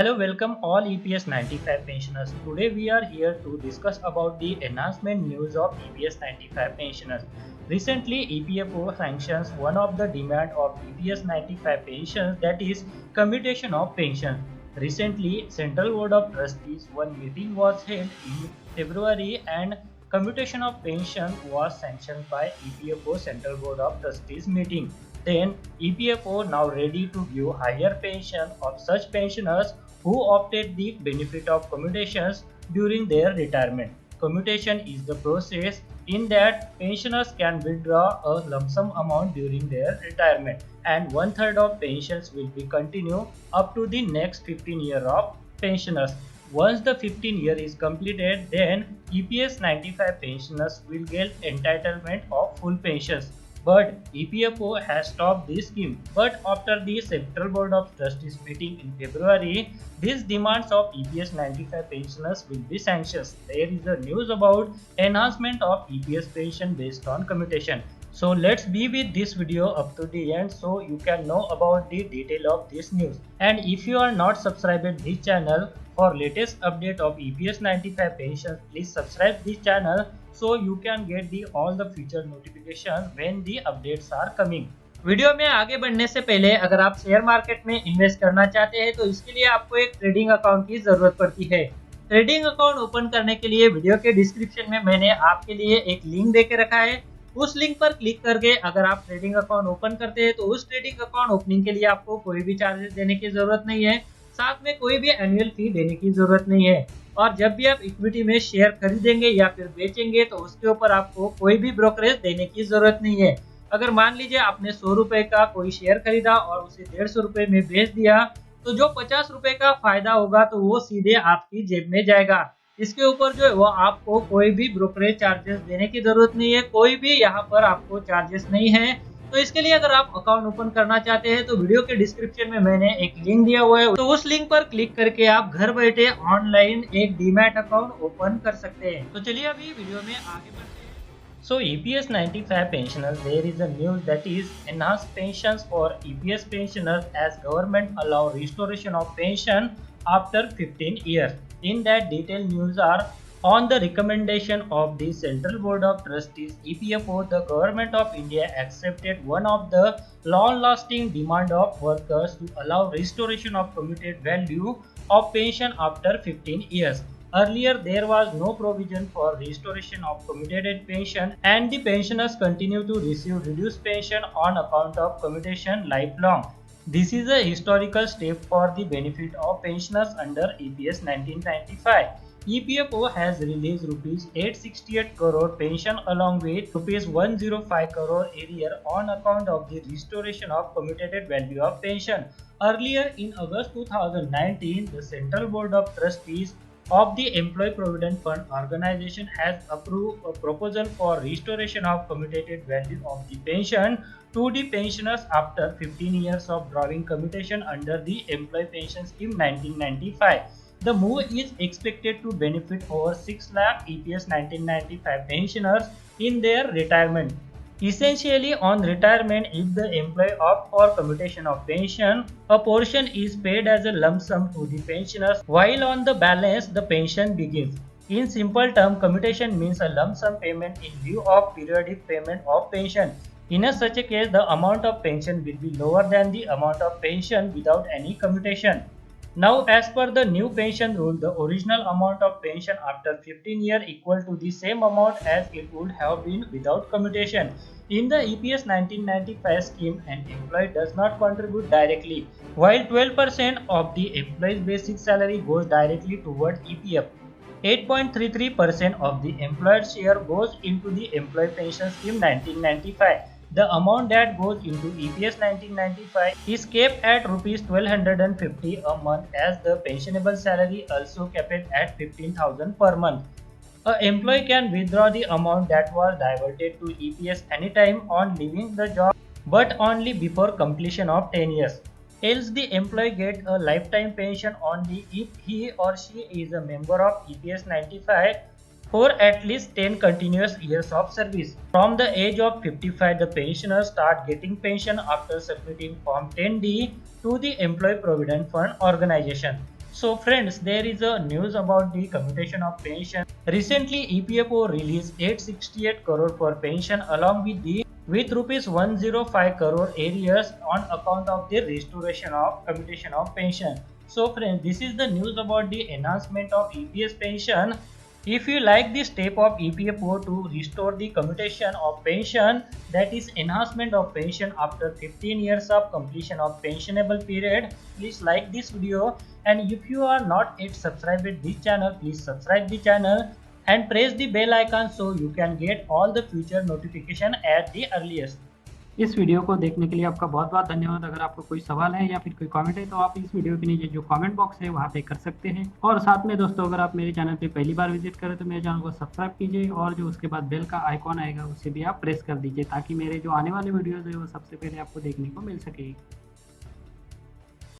Hello, welcome all EPS 95 pensioners. Today we are here to discuss about the enhancement news of EPS 95 pensioners. Recently, EPFO sanctions one of the demand of EPS 95 pensions, that is commutation of pensions. Recently, Central Board of Trustees one meeting was held in February and commutation of pension was sanctioned by EPFO Central Board of Trustees meeting. Then EPFO now ready to give higher pension of such pensioners who opted the benefit of commutations during their retirement. Commutation is the process in that pensioners can withdraw a lump sum amount during their retirement and one-third of pensions will be continued up to the next 15 years of pensioners. Once the 15 year is completed, then EPS 95 pensioners will get entitlement of full pensions. But EPFO has stopped this scheme. But after the Central Board of Trustees meeting in February, these demands of EPS 95 pensioners will be sanctioned. There is a news about enhancement of EPS pension based on commutation. So let's be with this video up to the end so you can know about the detail of this news. And if you are not subscribed this channel for latest update of EPS 95 pensions, please subscribe this channel so you can get the all the future notification when the updates are coming. Video में आगे बढ़ने से पहले अगर आप share market में invest करना चाहते हैं तो इसके लिए आपको एक ट्रेडिंग अकाउंट की जरूरत पड़ती है। ट्रेडिंग अकाउंट ओपन करने के लिए वीडियो के डिस्क्रिप्शन में मैंने आपके लिए एक लिंक देके रखा है। उस लिंक पर क्लिक करके अगर आप ट्रेडिंग अकाउंट ओपन करते हैं तो उस ट्रेडिंग अकाउंट ओपनिंग के लिए आपको कोई भी चार्जेस देने की जरूरत नहीं है, साथ में कोई भी एनुअल फी देने की जरूरत नहीं है। और जब भी आप इक्विटी में शेयर खरीदेंगे या फिर बेचेंगे तो उसके ऊपर आपको कोई भी ब्रोकरेज देने की जरूरत नहीं है। अगर मान लीजिए आपने 100 रुपए का कोई शेयर खरीदा और उसे 150 रुपए में बेच दिया तो जो 50 रुपए का फायदा होगा तो वो सीधे आपकी जेब में जाएगा। इसके ऊपर जो है वो आपको कोई भी ब्रोकरेज चार्जेस देने की जरूरत नहीं है, कोई भी यहाँ पर आपको चार्जेस नहीं है। तो इसके लिए अगर आप अकाउंट ओपन करना चाहते हैं तो वीडियो के डिस्क्रिप्शन में मैंने एक लिंक दिया हुआ है, तो उस लिंक पर क्लिक करके आप घर बैठे ऑनलाइन एक डीमैट अकाउंट ओपन कर सकते हैं। तो चलिए अभी वीडियो में आगे बढ़ते हैं। So EPS 95 pensioners, there is a news that is enhanced pensions for EPS pensioners as government allow restoration of pension after 15 years. In that detailed news are on the recommendation of the Central Board of Trustees EPFO, the Government of India accepted one of the long-lasting demand of workers to allow restoration of commuted value of pension after 15 years. Earlier, there was no provision for restoration of commuted pension and the pensioners continue to receive reduced pension on account of commutation lifelong. This is a historical step for the benefit of pensioners under EPS 1995. EPFO has released rupees 868 crore pension along with rupees 105 crore arrear on account of the restoration of commuted value of pension. Earlier in August 2019, the Central Board of Trustees of the Employee Provident Fund organization has approved a proposal for restoration of commuted value of the pension to the pensioners after 15 years of drawing commutation under the Employee Pension Scheme 1995. The move is expected to benefit over 6 lakh EPS 1995 pensioners in their retirement. Essentially, on retirement, if the employee opts for commutation of pension, a portion is paid as a lump sum to the pensioners, while on the balance, the pension begins. In simple terms, commutation means a lump sum payment in lieu of periodic payment of pension. In such a case, the amount of pension will be lower than the amount of pension without any commutation. Now, as per the new pension rule, the original amount of pension after 15 years equal to the same amount as it would have been without commutation. In the EPS 1995 scheme, an employee does not contribute directly, while 12% of the employee's basic salary goes directly toward EPF. 8.33% of the employer's share goes into the Employee Pension Scheme 1995. The amount that goes into EPS 1995 is capped at rupees 1250 a month as the pensionable salary also capped at 15,000 per month. An employee can withdraw the amount that was diverted to EPS anytime on leaving the job but only before completion of 10 years. Else the employee gets a lifetime pension only if he or she is a member of EPS 95 for at least 10 continuous years of service. From the age of 55, the pensioners start getting pension after submitting Form 10D to the Employee Provident Fund organization. So friends, there is a news about the commutation of pension. Recently, EPFO released 868 crore for pension along with rupees 105 crore arrears on account of the restoration of commutation of pension. So friends, this is the news about the enhancement of EPS pension. If you like the step of EPFO to restore the commutation of pension, that is enhancement of pension after 15 years of completion of pensionable period, please like this video, and if you are not yet subscribed this channel, please subscribe the channel and press the bell icon so you can get all the future notification at the earliest. इस video को देखने के लिए आपका बहुत बहुत धन्यवाद। अगर आपको कोई सवाल है या फिर कोई कमेंट है तो आप इस वीडियो के नीचे जो कमेंट बॉक्स है वहाँ पे कर सकते हैं। और साथ में दोस्तों, अगर आप मेरे चैनल पे पहली बार विजिट करें तो मेरे चैनल को सब्सक्राइब कीजिए और जो उसके बाद बेल का आइकॉन आएगा उसे भी आप प्रेस कर दीजिए ताकि मेरे जो आने वाले वीडियोज़ है वो सबसे पहले आपको देखने को मिल सके।